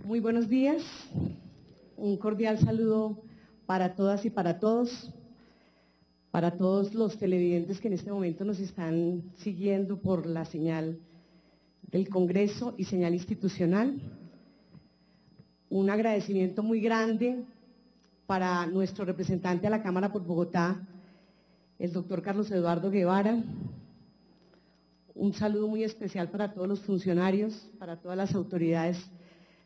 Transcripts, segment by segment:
Muy buenos días, un cordial saludo para todas y para todos los televidentes que en este momento nos están siguiendo por la señal del Congreso y señal institucional. Un agradecimiento muy grande para nuestro representante a la Cámara por Bogotá, el doctor Carlos Eduardo Guevara. Un saludo muy especial para todos los funcionarios, para todas las autoridades,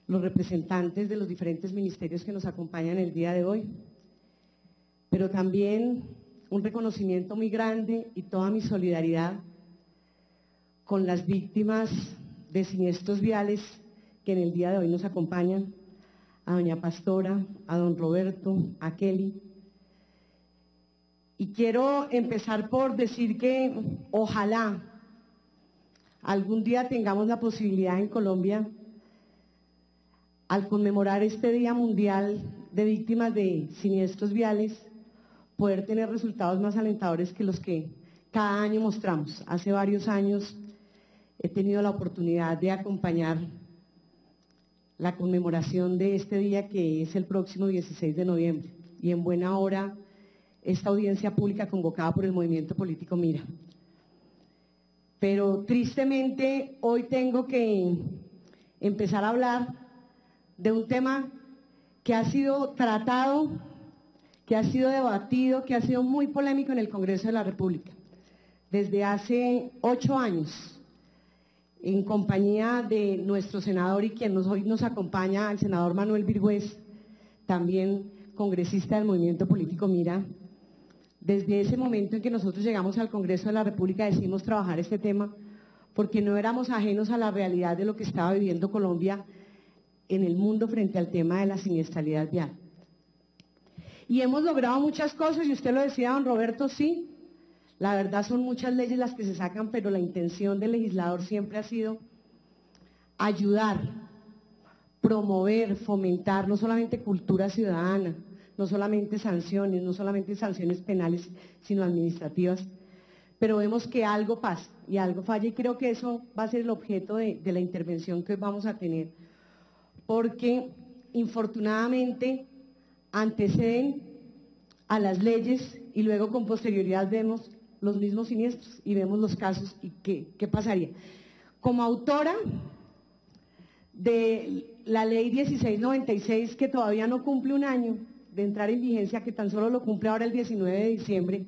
los representantes de los diferentes ministerios que nos acompañan el día de hoy, pero también un reconocimiento muy grande y toda mi solidaridad con las víctimas de siniestros viales que en el día de hoy nos acompañan, a doña Pastora, a don Roberto, a Kelly. Y quiero empezar por decir que ojalá algún día tengamos la posibilidad en Colombia, al conmemorar este Día Mundial de Víctimas de Siniestros Viales, poder tener resultados más alentadores que los que cada año mostramos. Hace varios años he tenido la oportunidad de acompañar la conmemoración de este día, que es el próximo 16 de noviembre, y en buena hora esta audiencia pública convocada por el movimiento político Mira. Pero tristemente hoy tengo que empezar a hablar de un tema que ha sido tratado, que ha sido debatido, que ha sido muy polémico en el Congreso de la República. Desde hace 8 años, en compañía de nuestro senador y quien hoy nos acompaña, el senador Manuel Virgüez, también congresista del movimiento político Mira. Desde ese momento en que nosotros llegamos al Congreso de la República decidimos trabajar este tema porque no éramos ajenos a la realidad de lo que estaba viviendo Colombia en el mundo frente al tema de la siniestralidad vial. Y hemos logrado muchas cosas, y usted lo decía, don Roberto, sí, la verdad son muchas leyes las que se sacan, pero la intención del legislador siempre ha sido ayudar, promover, fomentar no solamente cultura ciudadana, no solamente sanciones penales, sino administrativas, pero vemos que algo pasa y algo falla, y creo que eso va a ser el objeto de la intervención que hoy vamos a tener, porque infortunadamente anteceden a las leyes y luego con posterioridad vemos los mismos siniestros y vemos los casos y qué pasaría. Como autora de la ley 1696, que todavía no cumple un año de entrar en vigencia, que tan solo lo cumple ahora el 19 de diciembre,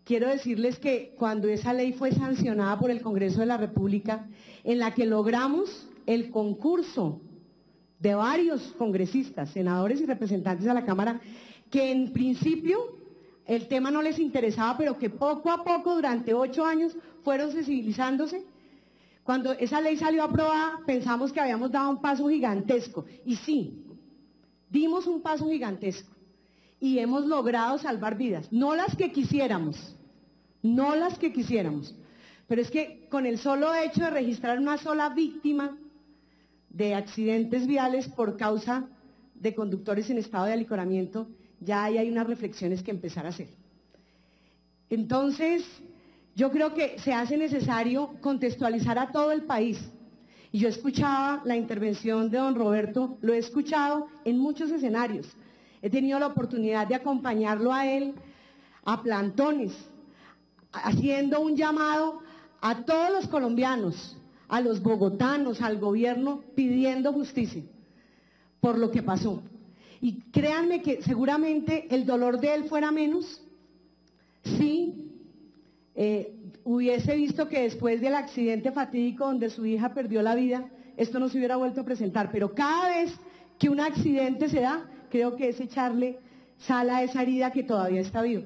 quiero decirles que cuando esa ley fue sancionada por el Congreso de la República, en la que logramos el concurso de varios congresistas, senadores y representantes de la Cámara, que en principio el tema no les interesaba, pero que poco a poco durante 8 años fueron sensibilizándose. Cuando esa ley salió aprobada pensamos que habíamos dado un paso gigantesco, y sí, dimos un paso gigantesco y hemos logrado salvar vidas, no las que quisiéramos, pero es que con el solo hecho de registrar una sola víctima de accidentes viales por causa de conductores en estado de alicoramiento, ya ahí hay unas reflexiones que empezar a hacer. Entonces, yo creo que se hace necesario contextualizar a todo el país. Y yo escuchaba la intervención de don Roberto, lo he escuchado en muchos escenarios. He tenido la oportunidad de acompañarlo a él a plantones, haciendo un llamado a todos los colombianos, a los bogotanos, al gobierno, pidiendo justicia por lo que pasó. Y créanme que seguramente el dolor de él fuera menos si hubiese visto que después del accidente fatídico donde su hija perdió la vida, esto no se hubiera vuelto a presentar. Pero cada vez que un accidente se da, creo que es echarle sal a esa herida que todavía está viva.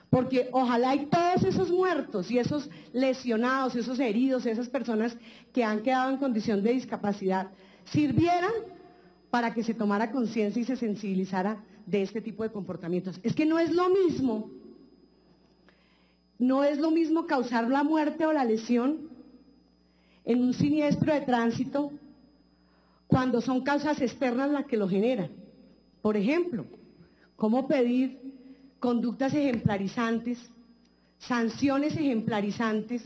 Porque ojalá y todos esos muertos y esos lesionados, esos heridos, esas personas que han quedado en condición de discapacidad, sirvieran para que se tomara conciencia y se sensibilizara de este tipo de comportamientos. Es que no es lo mismo causar la muerte o la lesión en un siniestro de tránsito cuando son causas externas las que lo generan. Por ejemplo, ¿cómo pedir conductas ejemplarizantes, sanciones ejemplarizantes,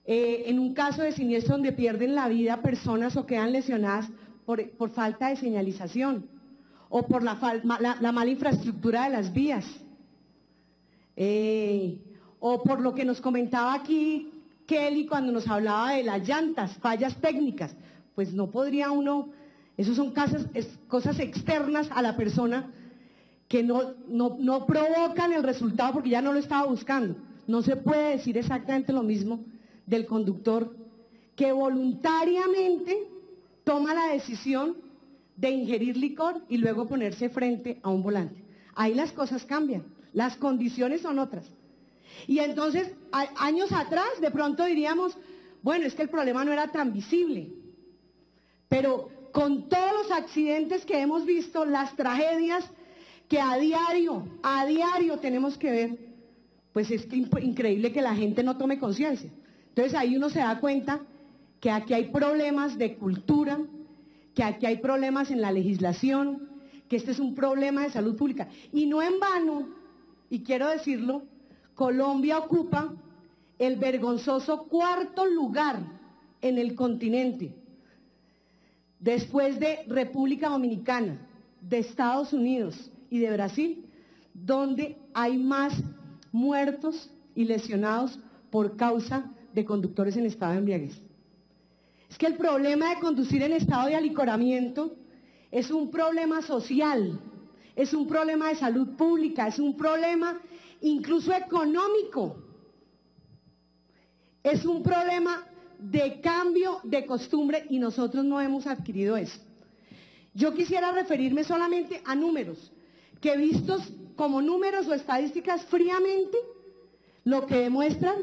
en un caso de siniestro donde pierden la vida personas o quedan lesionadas por falta de señalización o por la mala infraestructura de las vías. O por lo que nos comentaba aquí Kelly cuando nos hablaba de las llantas, fallas técnicas. Pues no podría uno, eso son cosas externas a la persona que no provocan el resultado porque ya no lo estaba buscando. No se puede decir exactamente lo mismo del conductor que voluntariamente toma la decisión de ingerir licor y luego ponerse frente a un volante. Ahí las cosas cambian, las condiciones son otras. Y entonces, años atrás, de pronto diríamos, bueno, es que el problema no era tan visible. Pero con todos los accidentes que hemos visto, las tragedias que a diario tenemos que ver, pues es increíble que la gente no tome conciencia. Entonces ahí uno se da cuenta que aquí hay problemas de cultura, que aquí hay problemas en la legislación, que este es un problema de salud pública. Y no en vano, y quiero decirlo, Colombia ocupa el vergonzoso 4º lugar en el continente, después de República Dominicana, de Estados Unidos y de Brasil, donde hay más muertos y lesionados por causa de conductores en estado de embriaguez. Es que el problema de conducir en estado de alicoramiento es un problema social, es un problema de salud pública, es un problema incluso económico, es un problema de cambio de costumbre y nosotros no hemos adquirido eso. Yo quisiera referirme solamente a números, que vistos como números o estadísticas fríamente, lo que demuestran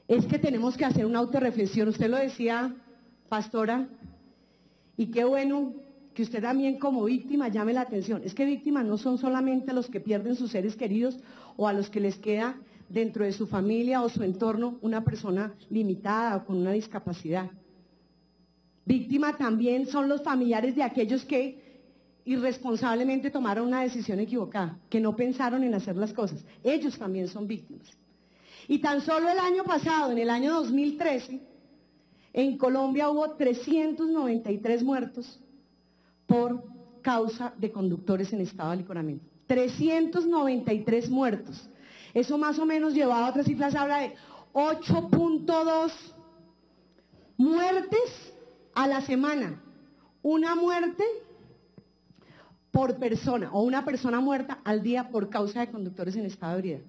es que tenemos que hacer una autorreflexión. Usted lo decía, pastora, y qué bueno que usted también como víctima llame la atención. Es que víctimas no son solamente los que pierden sus seres queridos o a los que les queda dentro de su familia o su entorno una persona limitada o con una discapacidad. Víctima también son los familiares de aquellos que irresponsablemente tomaron una decisión equivocada, que no pensaron en hacer las cosas. Ellos también son víctimas. Y tan solo el año pasado, en el año 2013, en Colombia hubo 393 muertos por causa de conductores en estado de alicoramiento. 393 muertos. Eso más o menos llevado a otras cifras, habla de 8.2 muertes a la semana. Una muerte por persona o una persona muerta al día por causa de conductores en estado de ebriedad.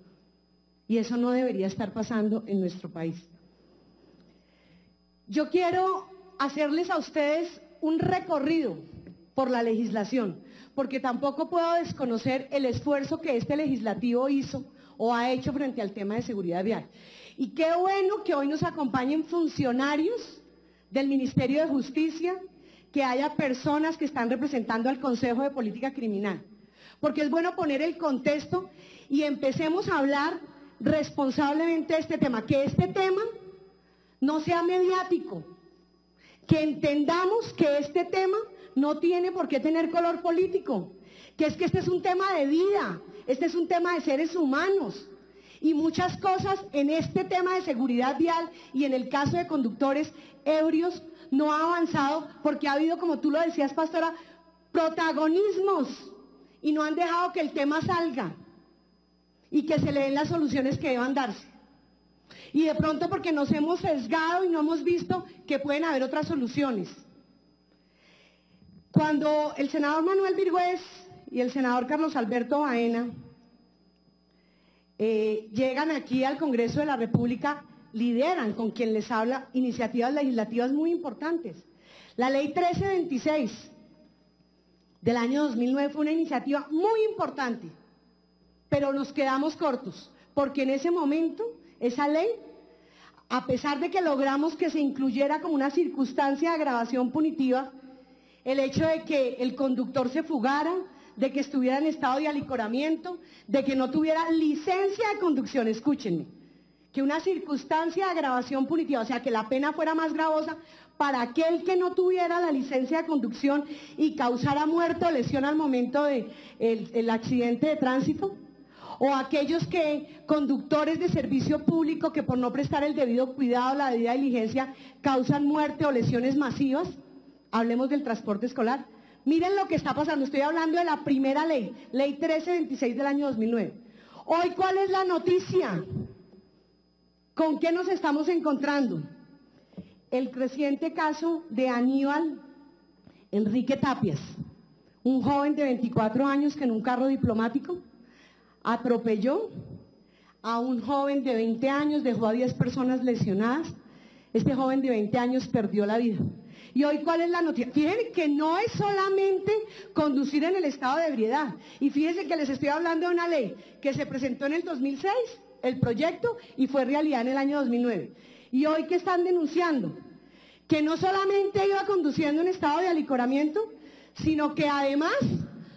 Y eso no debería estar pasando en nuestro país. Yo quiero hacerles a ustedes un recorrido por la legislación, porque tampoco puedo desconocer el esfuerzo que este legislativo hizo o ha hecho frente al tema de seguridad vial. Y qué bueno que hoy nos acompañen funcionarios del Ministerio de Justicia, que haya personas que están representando al Consejo de Política Criminal, porque es bueno poner el contexto y empecemos a hablar responsablemente de este tema, que este tema no sea mediático, que entendamos que este tema no tiene por qué tener color político, que este es un tema de vida, este es un tema de seres humanos, y muchas cosas en este tema de seguridad vial y en el caso de conductores ebrios no ha avanzado porque ha habido, como tú lo decías, pastora, protagonismos y no han dejado que el tema salga y que se le den las soluciones que deban darse. Y de pronto porque nos hemos sesgado y no hemos visto que pueden haber otras soluciones. Cuando el senador Manuel Virgüez y el senador Carlos Alberto Baena llegan aquí al Congreso de la República, lideran con quien les habla iniciativas legislativas muy importantes. La ley 1326 del año 2009 fue una iniciativa muy importante, pero nos quedamos cortos, porque en ese momento esa ley, a pesar de que logramos que se incluyera como una circunstancia de agravación punitiva, el hecho de que el conductor se fugara, de que estuviera en estado de alicoramiento, de que no tuviera licencia de conducción, escúchenme, que una circunstancia de agravación punitiva, o sea, que la pena fuera más gravosa para aquel que no tuviera la licencia de conducción y causara muerte o lesión al momento del accidente de tránsito, o aquellos conductores de servicio público que por no prestar el debido cuidado, la debida diligencia, causan muerte o lesiones masivas. hablemos del transporte escolar. Miren lo que está pasando, estoy hablando de la primera ley, ley 1326 del año 2009. Hoy, ¿cuál es la noticia? ¿Con qué nos estamos encontrando? El reciente caso de Aníbal Enrique Tapias, un joven de 24 años que en un carro diplomático atropelló a un joven de 20 años, dejó a 10 personas lesionadas. Este joven de 20 años perdió la vida. Y hoy, ¿cuál es la noticia? Fíjense que no es solamente conducir en el estado de ebriedad. Y fíjense que les estoy hablando de una ley que se presentó en el 2006, el proyecto, y fue realidad en el año 2009. Y hoy, ¿qué están denunciando? Que no solamente iba conduciendo en estado de alicoramiento, sino que además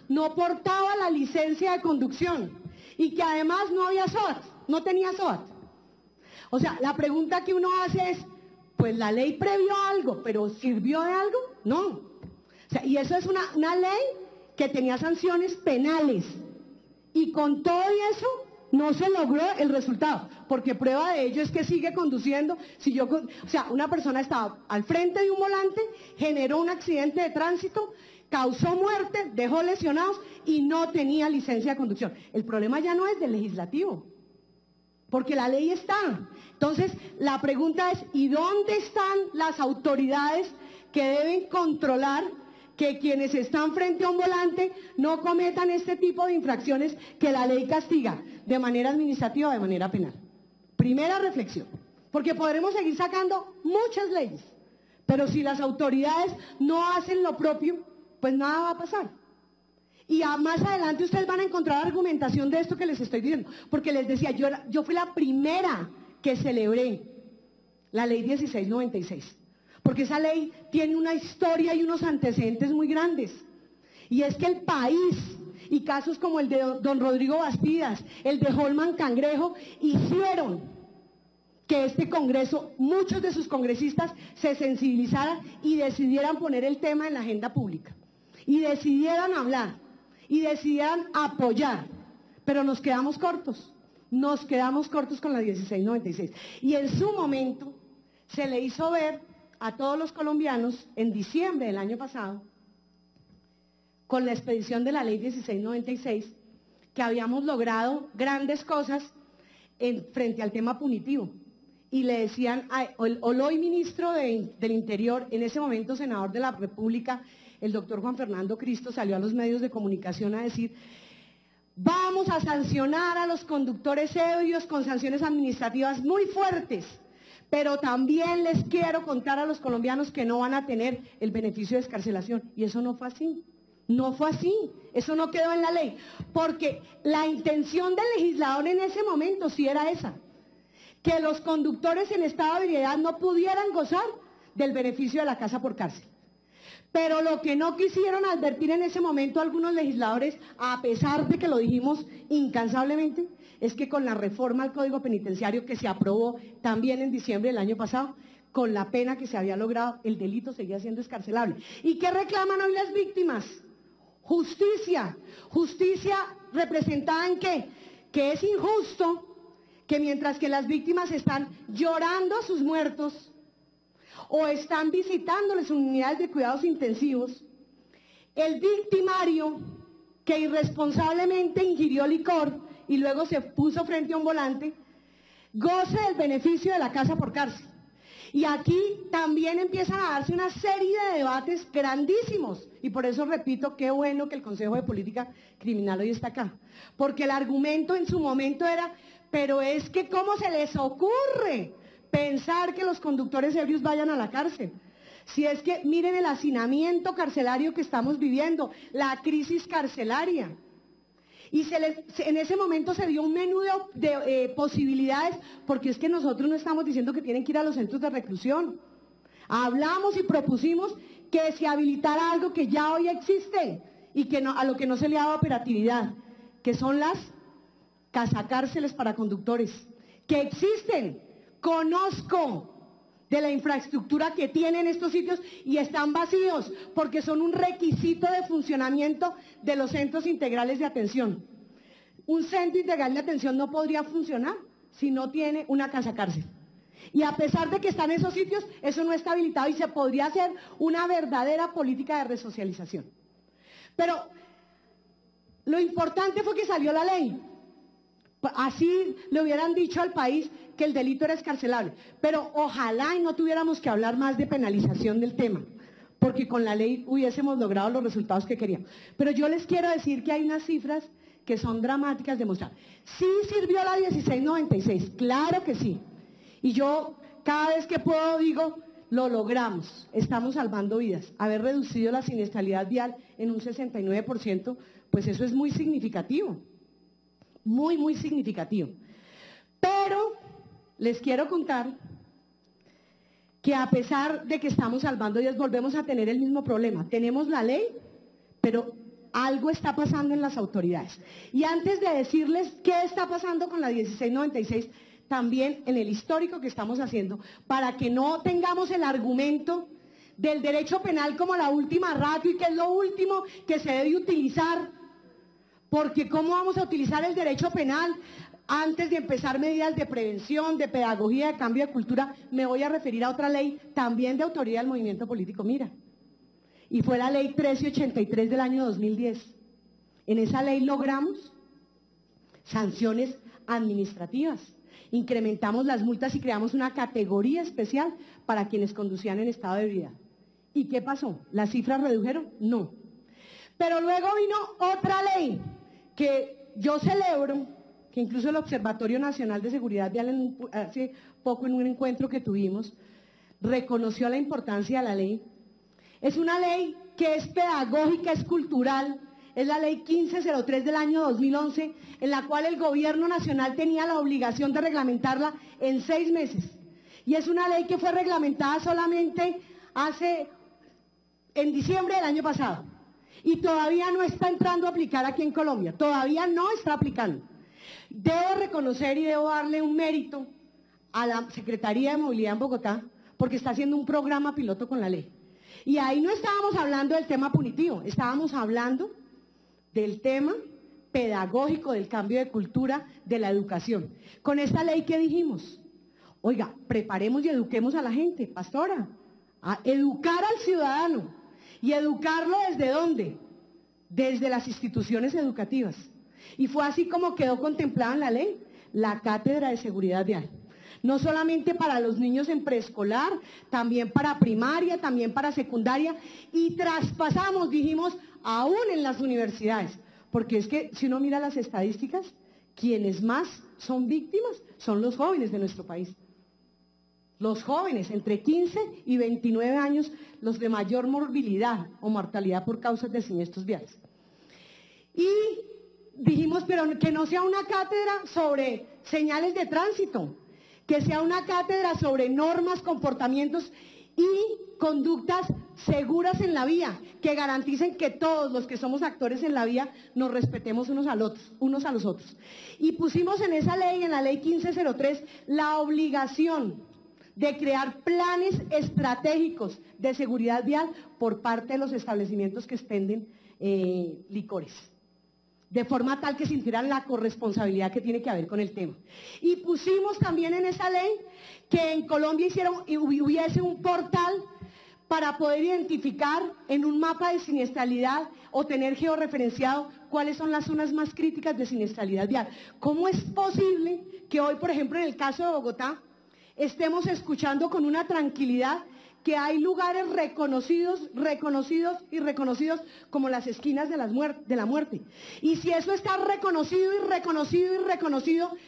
no portaba la licencia de conducción y que además no había SOAT, no tenía SOAT. O sea, la pregunta que uno hace es, pues la ley previó algo, pero ¿sirvió de algo? No. O sea, y eso es una ley que tenía sanciones penales. Y con todo eso no se logró el resultado, porque prueba de ello es que sigue conduciendo. O sea, una persona estaba al frente de un volante, generó un accidente de tránsito, causó muerte, dejó lesionados y no tenía licencia de conducción. El problema ya no es del legislativo, porque la ley está. Entonces, la pregunta es, ¿y dónde están las autoridades que deben controlar que quienes están frente a un volante no cometan este tipo de infracciones que la ley castiga de manera administrativa o de manera penal? Primera reflexión, porque podremos seguir sacando muchas leyes, pero si las autoridades no hacen lo propio, pues nada va a pasar. Y más adelante ustedes van a encontrar argumentación de esto que les estoy diciendo, porque les decía, yo fui la primera que celebré la ley 1696, porque esa ley tiene una historia y unos antecedentes muy grandes. Y es que el país, y casos como el de don Rodrigo Bastidas, el de Holman Cangrejo, hicieron que este Congreso, muchos de sus congresistas, se sensibilizaran y decidieran poner el tema en la agenda pública. Y decidieran hablar, y decidieran apoyar. Pero nos quedamos cortos con la 1696. Y en su momento se le hizo ver a todos los colombianos, en diciembre del año pasado, con la expedición de la ley 1696, que habíamos logrado grandes cosas frente al tema punitivo. Y le decían, el hoy ministro del Interior, en ese momento senador de la República, el doctor Juan Fernando Cristo, salió a los medios de comunicación a decir, vamos a sancionar a los conductores ebrios con sanciones administrativas muy fuertes, pero también les quiero contar a los colombianos que no van a tener el beneficio de excarcelación. Y eso no fue así. No fue así, eso no quedó en la ley, porque la intención del legislador en ese momento sí era esa, que los conductores en estado de ebriedad no pudieran gozar del beneficio de la casa por cárcel. Pero lo que no quisieron advertir en ese momento algunos legisladores, a pesar de que lo dijimos incansablemente, es que con la reforma al Código Penitenciario que se aprobó también en diciembre del año pasado, con la pena que se había logrado, el delito seguía siendo excarcelable. ¿Y qué reclaman hoy las víctimas? Justicia. Justicia representada en ¿qué? Que es injusto que mientras que las víctimas están llorando a sus muertos o están visitándoles en unidades de cuidados intensivos, el victimario que irresponsablemente ingirió licor y luego se puso frente a un volante, goce del beneficio de la casa por cárcel. Y aquí también empiezan a darse una serie de debates grandísimos. Y por eso repito, qué bueno que el Consejo de Política Criminal hoy está acá. Porque el argumento en su momento era, pero es que ¿cómo se les ocurre pensar que los conductores ebrios vayan a la cárcel? Si es que miren el hacinamiento carcelario que estamos viviendo, la crisis carcelaria. Y en ese momento se dio un menú de posibilidades, porque es que nosotros no estamos diciendo que tienen que ir a los centros de reclusión. Hablamos y propusimos que se habilitara algo que ya hoy existe y que a lo que no se le daba operatividad, que son las casacárceles para conductores, que existen. Conozco de la infraestructura que tienen estos sitios y están vacíos porque son un requisito de funcionamiento de los centros integrales de atención. Un centro integral de atención no podría funcionar si no tiene una casa cárcel. Y a pesar de que están en esos sitios, eso no está habilitado y se podría hacer una verdadera política de resocialización. Pero lo importante fue que salió la ley. Así le hubieran dicho al país que el delito era excarcelable. Pero ojalá y no tuviéramos que hablar más de penalización del tema, porque con la ley hubiésemos logrado los resultados que queríamos. Pero yo les quiero decir que hay unas cifras que son dramáticas de mostrar. Sí sirvió la 1696, claro que sí. Y yo cada vez que puedo digo, lo logramos, estamos salvando vidas. Haber reducido la siniestralidad vial en un 69%, pues eso es muy significativo. Muy, muy significativo. Pero les quiero contar que a pesar de que estamos salvando vidas, volvemos a tener el mismo problema. Tenemos la ley, pero algo está pasando en las autoridades. Y antes de decirles qué está pasando con la 1696, también en el histórico que estamos haciendo, para que no tengamos el argumento del derecho penal como la última ratio y que es lo último que se debe utilizar, porque ¿cómo vamos a utilizar el derecho penal antes de empezar medidas de prevención, de pedagogía, de cambio de cultura? Me voy a referir a otra ley también de autoría del movimiento político, mira, y fue la ley 1383 del año 2010. En esa ley logramos sanciones administrativas, incrementamos las multas y creamos una categoría especial para quienes conducían en estado de ebriedad. ¿Y qué pasó? ¿Las cifras redujeron? No. Pero luego vino otra ley que yo celebro, que incluso el Observatorio Nacional de Seguridad Vial hace poco en un encuentro que tuvimos, reconoció la importancia de la ley. Es una ley que es pedagógica, es cultural, es la ley 1503 del año 2011, en la cual el gobierno nacional tenía la obligación de reglamentarla en 6 meses. Y es una ley que fue reglamentada solamente en diciembre del año pasado. Y todavía no está entrando a aplicar aquí en Colombia, todavía no está aplicando. Debo reconocer y debo darle un mérito a la Secretaría de Movilidad en Bogotá, porque está haciendo un programa piloto con la ley. Y ahí no estábamos hablando del tema punitivo, estábamos hablando del tema pedagógico, del cambio de cultura, de la educación. Con esta ley, ¿qué dijimos? Oiga, preparemos y eduquemos a la gente, pastora, a educar al ciudadano. ¿Y educarlo desde dónde? Desde las instituciones educativas. Y fue así como quedó contemplada en la ley, la Cátedra de Seguridad Vial. No solamente para los niños en preescolar, también para primaria, también para secundaria, y traspasamos, dijimos, aún en las universidades, porque es que si uno mira las estadísticas, quienes más son víctimas son los jóvenes de nuestro país. Los jóvenes entre 15 y 29 años, los de mayor morbilidad o mortalidad por causas de siniestros viales. Y dijimos, pero que no sea una cátedra sobre señales de tránsito, que sea una cátedra sobre normas, comportamientos y conductas seguras en la vía, que garanticen que todos los que somos actores en la vía nos respetemos unos a los otros. Y pusimos en esa ley, en la ley 1503, la obligación de crear planes estratégicos de seguridad vial por parte de los establecimientos que expenden licores, de forma tal que sintieran la corresponsabilidad que tiene que haber con el tema. Y pusimos también en esa ley que en Colombia hubiese un portal para poder identificar en un mapa de siniestralidad o tener georreferenciado cuáles son las zonas más críticas de siniestralidad vial. ¿Cómo es posible que hoy, por ejemplo, en el caso de Bogotá, estemos escuchando con una tranquilidad que hay lugares reconocidos y reconocidos como las esquinas de la muerte? Y si eso está reconocido,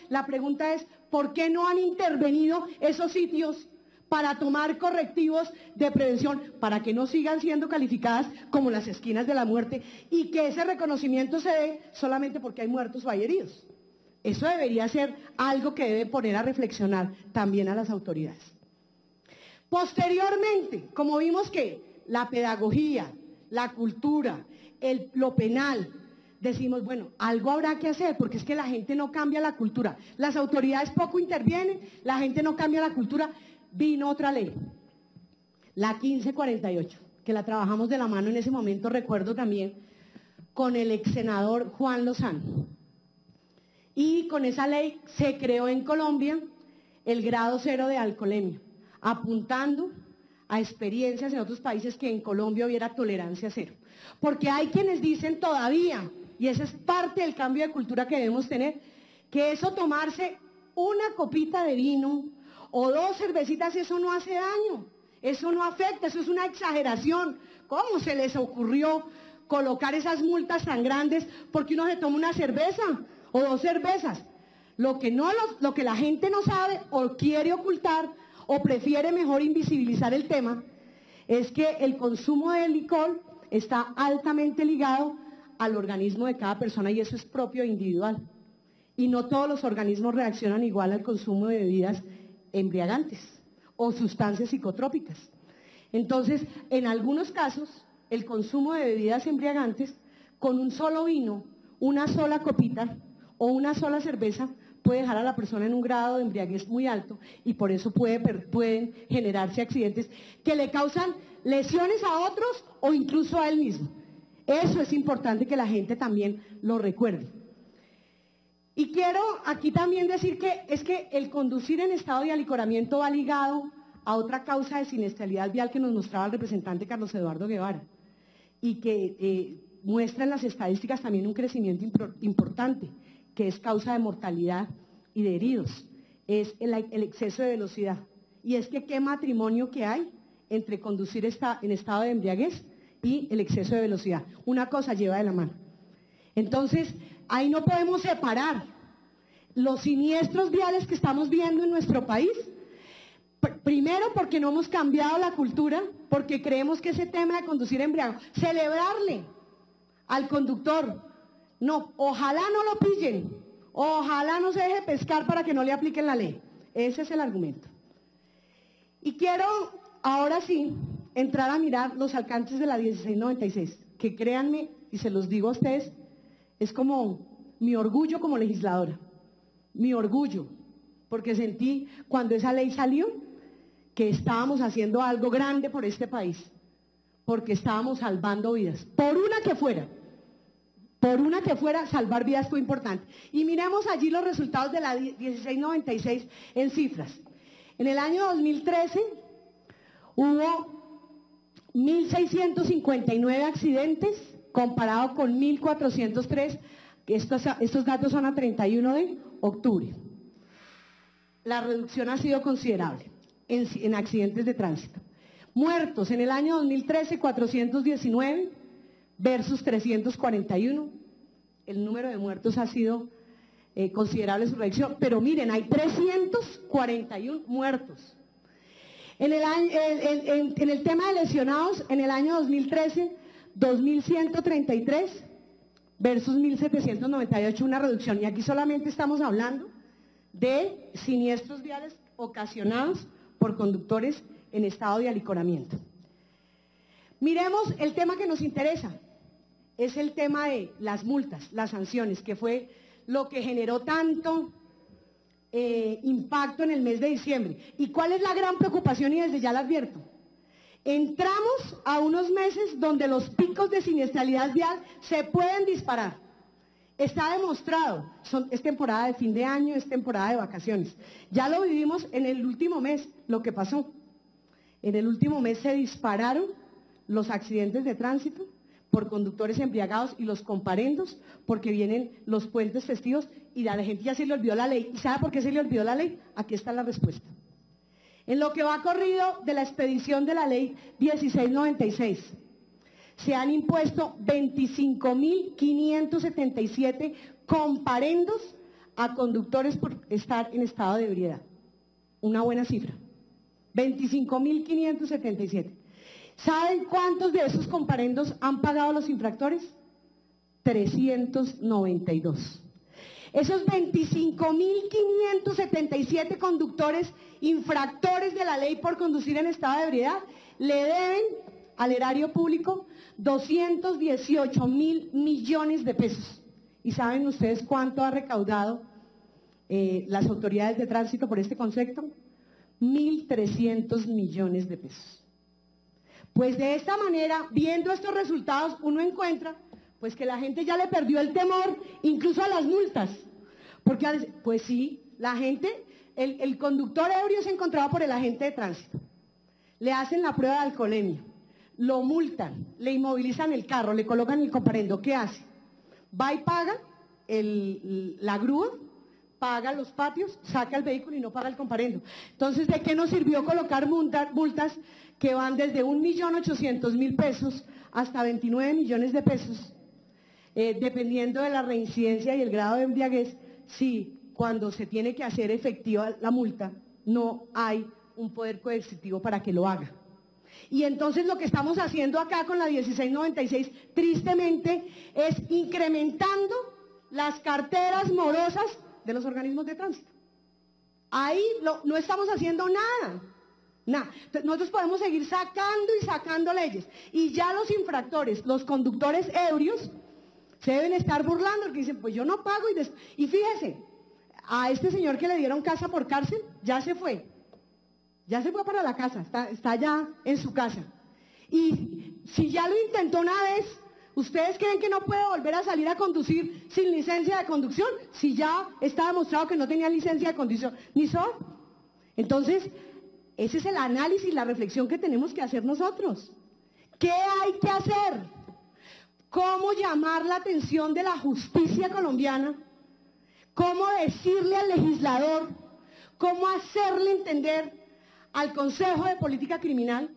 la pregunta es, ¿por qué no han intervenido esos sitios para tomar correctivos de prevención, para que no sigan siendo calificadas como las esquinas de la muerte y que ese reconocimiento se dé solamente porque hay muertos o hay heridos? Eso debería ser algo que debe poner a reflexionar también a las autoridades. Posteriormente, como vimos que la pedagogía, la cultura, lo penal, decimos, bueno, algo habrá que hacer, porque es que la gente no cambia la cultura. Las autoridades poco intervienen, la gente no cambia la cultura. Vino otra ley, la 1548, que la trabajamos de la mano en ese momento, recuerdo también, con el ex senador Juan Lozano. Y con esa ley se creó en Colombia el grado cero de alcoholemia, apuntando a experiencias en otros países que en Colombia hubiera tolerancia cero. Porque hay quienes dicen todavía, y esa es parte del cambio de cultura que debemos tener, que eso tomarse una copita de vino o 2 cervecitas, eso no hace daño, eso no afecta, eso es una exageración. ¿Cómo se les ocurrió colocar esas multas tan grandes porque uno se toma una cerveza o 2 cervezas? Lo que la gente no sabe o quiere ocultar o prefiere mejor invisibilizar el tema es que el consumo de licor está altamente ligado al organismo de cada persona y eso es propio e individual. Y no todos los organismos reaccionan igual al consumo de bebidas embriagantes o sustancias psicotrópicas. Entonces, en algunos casos, el consumo de bebidas embriagantes con un solo vino, una sola copita o una sola cerveza puede dejar a la persona en un grado de embriaguez muy alto y por eso pueden generarse accidentes que le causan lesiones a otros o incluso a él mismo. Eso es importante que la gente también lo recuerde. Y quiero aquí también decir que es que el conducir en estado de alicoramiento va ligado a otra causa de siniestralidad vial que nos mostraba el representante Carlos Eduardo Guevara y que muestra en las estadísticas también un crecimiento importante, que es causa de mortalidad y de heridos, es el exceso de velocidad. Y es que qué matrimonio que hay entre conducir en estado de embriaguez y el exceso de velocidad. Una cosa lleva de la mano. Entonces, ahí no podemos separar los siniestros viales que estamos viendo en nuestro país. Primero, porque no hemos cambiado la cultura, porque creemos que ese tema de conducir embriagado, celebrarle al conductor, no, ojalá no lo pillen, ojalá no se deje pescar para que no le apliquen la ley. Ese es el argumento. Y quiero, ahora sí, entrar a mirar los alcances de la 1696, que créanme, y se los digo a ustedes, es como mi orgullo como legisladora, mi orgullo, porque sentí cuando esa ley salió que estábamos haciendo algo grande por este país, porque estábamos salvando vidas, por una que fuera, salvar vidas fue importante. Y miremos allí los resultados de la 1696 en cifras. En el año 2013 hubo 1.659 accidentes, comparado con 1.403, estos datos son a 31 de octubre. La reducción ha sido considerable en accidentes de tránsito. Muertos en el año 2013, 419 versus 341. El número de muertos ha sido considerable su reducción, pero miren, hay 341 muertos. En el tema de lesionados, en el año 2013, 2.133 versus 1.798, una reducción. Y aquí solamente estamos hablando de siniestros viales ocasionados por conductores en estado de alicoramiento. Miremos el tema que nos interesa, es el tema de las multas, las sanciones, que fue lo que generó tanto impacto en el mes de diciembre. ¿Y cuál es la gran preocupación? Y desde ya la advierto. Entramos a unos meses donde los picos de siniestralidad vial se pueden disparar. Está demostrado, es temporada de fin de año, es temporada de vacaciones. Ya lo vivimos en el último mes, lo que pasó. En el último mes se dispararon los accidentes de tránsito por conductores embriagados y los comparendos, porque vienen los puentes festivos y a la gente ya se le olvidó la ley. ¿Y sabe por qué se le olvidó la ley? Aquí está la respuesta. En lo que va corrido de la expedición de la ley 1696, se han impuesto 25.577 comparendos a conductores por estar en estado de ebriedad. Una buena cifra. 25.577. ¿Saben cuántos de esos comparendos han pagado los infractores? 392. Esos 25.577 conductores infractores de la ley por conducir en estado de ebriedad le deben al erario público 218.000 millones de pesos. ¿Y saben ustedes cuánto ha recaudado las autoridades de tránsito por este concepto? 1.300 millones de pesos. Pues de esta manera, viendo estos resultados, uno encuentra pues que la gente ya le perdió el temor incluso a las multas. Porque, pues sí, la gente el conductor ebrio es encontrado por el agente de tránsito. Le hacen la prueba de alcoholemia, lo multan, le inmovilizan el carro, le colocan el comparendo. ¿Qué hace? Va y paga la grúa, paga los patios, saca el vehículo y no paga el comparendo. Entonces, ¿de qué nos sirvió colocar multas que van desde 1.800.000 pesos hasta 29 millones de pesos? Dependiendo de la reincidencia y el grado de embriaguez, si cuando se tiene que hacer efectiva la multa, no hay un poder coercitivo para que lo haga. Y entonces lo que estamos haciendo acá con la 1696, tristemente, es incrementando las carteras morosas de los organismos de tránsito. Ahí no estamos haciendo nada. Entonces, nosotros podemos seguir sacando y sacando leyes. Y ya los infractores, los conductores ebrios, se deben estar burlando porque dicen, pues yo no pago. Y fíjese, a este señor que le dieron casa por cárcel, ya se fue. Ya se fue para la casa, está ya en su casa. Y si ya lo intentó una vez, ¿ustedes creen que no puede volver a salir a conducir sin licencia de conducción? Si ya está demostrado que no tenía licencia de conducción, ni SOR. Entonces, ese es el análisis, la reflexión que tenemos que hacer nosotros. ¿Qué hay que hacer? ¿Cómo llamar la atención de la justicia colombiana? ¿Cómo decirle al legislador? ¿Cómo hacerle entender al Consejo de Política Criminal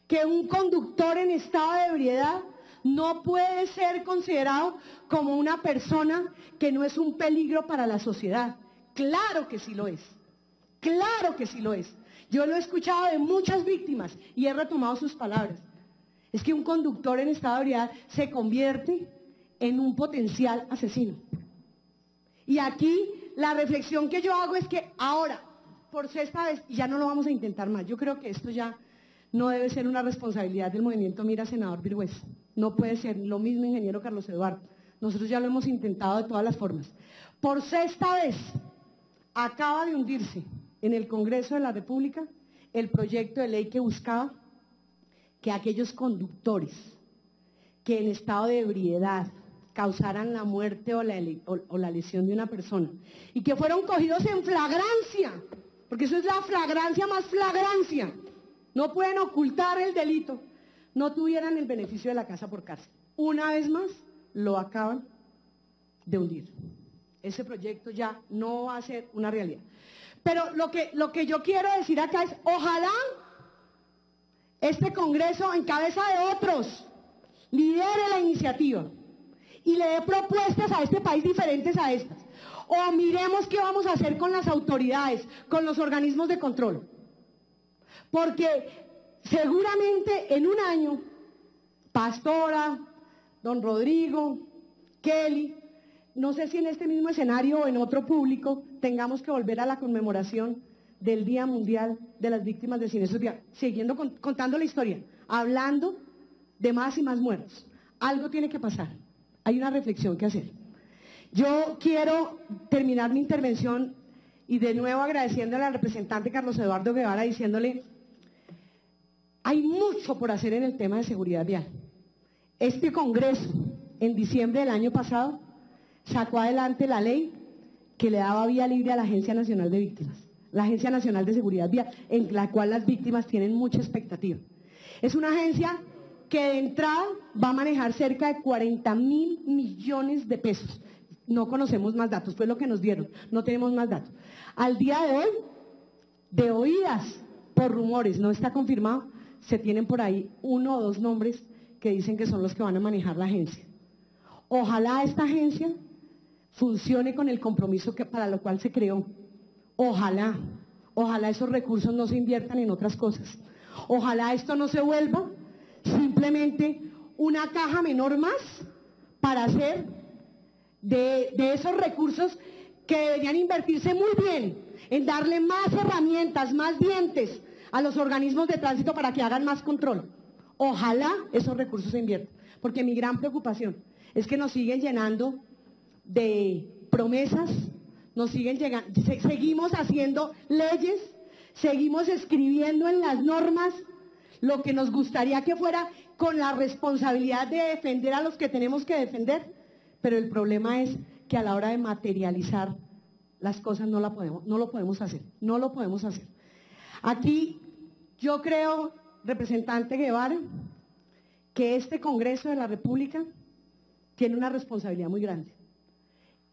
que un conductor en estado de ebriedad no puede ser considerado como una persona que no es un peligro para la sociedad? Claro que sí lo es, claro que sí lo es. Yo lo he escuchado de muchas víctimas y he retomado sus palabras. Es que un conductor en estado de ebriedad se convierte en un potencial asesino. Y aquí la reflexión que yo hago es que ahora, por sexta vez, y ya no lo vamos a intentar más, yo creo que esto ya no debe ser una responsabilidad del movimiento Mira, senador Virgüez. No puede ser, lo mismo ingeniero Carlos Eduardo. Nosotros ya lo hemos intentado de todas las formas. Por sexta vez, acaba de hundirse en el Congreso de la República el proyecto de ley que buscaba que aquellos conductores que en estado de ebriedad causaran la muerte o la lesión de una persona y que fueron cogidos en flagrancia, porque eso es la flagrancia más flagrancia, no pueden ocultar el delito, no tuvieran el beneficio de la casa por cárcel. Una vez más, lo acaban de hundir. Ese proyecto ya no va a ser una realidad. Pero lo que yo quiero decir acá es, ojalá este Congreso, en cabeza de otros, lidere la iniciativa y le dé propuestas a este país diferentes a estas. O miremos qué vamos a hacer con las autoridades, con los organismos de control. Porque seguramente en un año, Pastora, don Rodrigo, Kelly, no sé si en este mismo escenario o en otro público, tengamos que volver a la conmemoración del Día Mundial de las Víctimas de Siniestros Viales, siguiendo contando la historia, hablando de más y más muertos. Algo tiene que pasar, hay una reflexión que hacer. Yo quiero terminar mi intervención y de nuevo agradeciéndole al representante Carlos Eduardo Guevara, diciéndole, hay mucho por hacer en el tema de seguridad vial. Este Congreso, en diciembre del año pasado, sacó adelante la ley que le daba vía libre a la Agencia Nacional de Víctimas, la Agencia Nacional de Seguridad Vial, en la cual las víctimas tienen mucha expectativa. Es una agencia que de entrada va a manejar cerca de 40.000 millones de pesos. No conocemos más datos, fue lo que nos dieron, no tenemos más datos. Al día de hoy, de oídas, por rumores, no está confirmado, se tienen por ahí 1 o 2 nombres que dicen que son los que van a manejar la agencia. Ojalá esta agencia funcione con el compromiso para lo cual se creó. Ojalá esos recursos no se inviertan en otras cosas. Ojalá esto no se vuelva simplemente una caja menor más para hacer de esos recursos que deberían invertirse muy bien en darle más herramientas, más dientes a los organismos de tránsito para que hagan más control. Ojalá esos recursos se inviertan, porque mi gran preocupación es que nos siguen llenando de promesas, seguimos haciendo leyes, seguimos escribiendo en las normas lo que nos gustaría que fuera con la responsabilidad de defender a los que tenemos que defender, pero el problema es que a la hora de materializar las cosas no lo podemos hacer. Aquí yo creo, representante Guevara, que este Congreso de la República tiene una responsabilidad muy grande.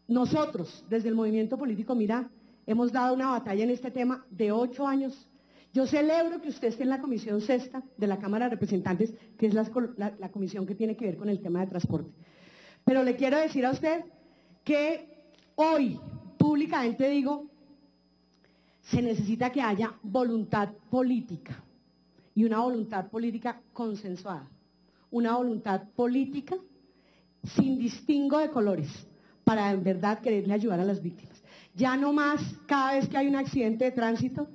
Nosotros, desde el movimiento político Mira, hemos dado una batalla en este tema de 8 años. Yo celebro que usted esté en la Comisión Sexta de la Cámara de Representantes, que es la comisión que tiene que ver con el tema de transporte. Pero le quiero decir a usted que hoy, públicamente digo, se necesita que haya voluntad política, y una voluntad política consensuada, una voluntad política sin distingo de colores, para en verdad quererle ayudar a las víctimas. Ya no más, cada vez que hay un accidente de tránsito,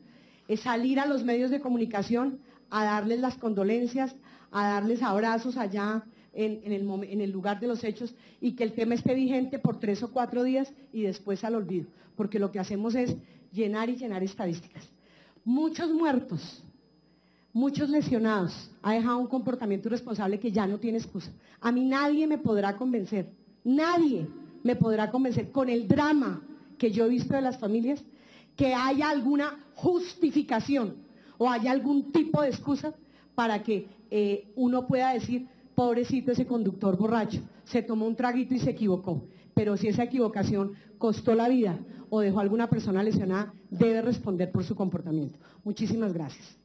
es salir a los medios de comunicación a darles las condolencias, a darles abrazos allá en el lugar de los hechos, y que el tema esté vigente por 3 o 4 días y después al olvido, porque lo que hacemos es llenar y llenar estadísticas. Muchos muertos, muchos lesionados, ha dejado un comportamiento irresponsable que ya no tiene excusa. A mí nadie me podrá convencer con el drama que yo he visto de las familias, que haya alguna justificación o haya algún tipo de excusa para que uno pueda decir, pobrecito ese conductor borracho, se tomó un traguito y se equivocó. Pero si esa equivocación costó la vida o dejó a alguna persona lesionada, debe responder por su comportamiento. Muchísimas gracias.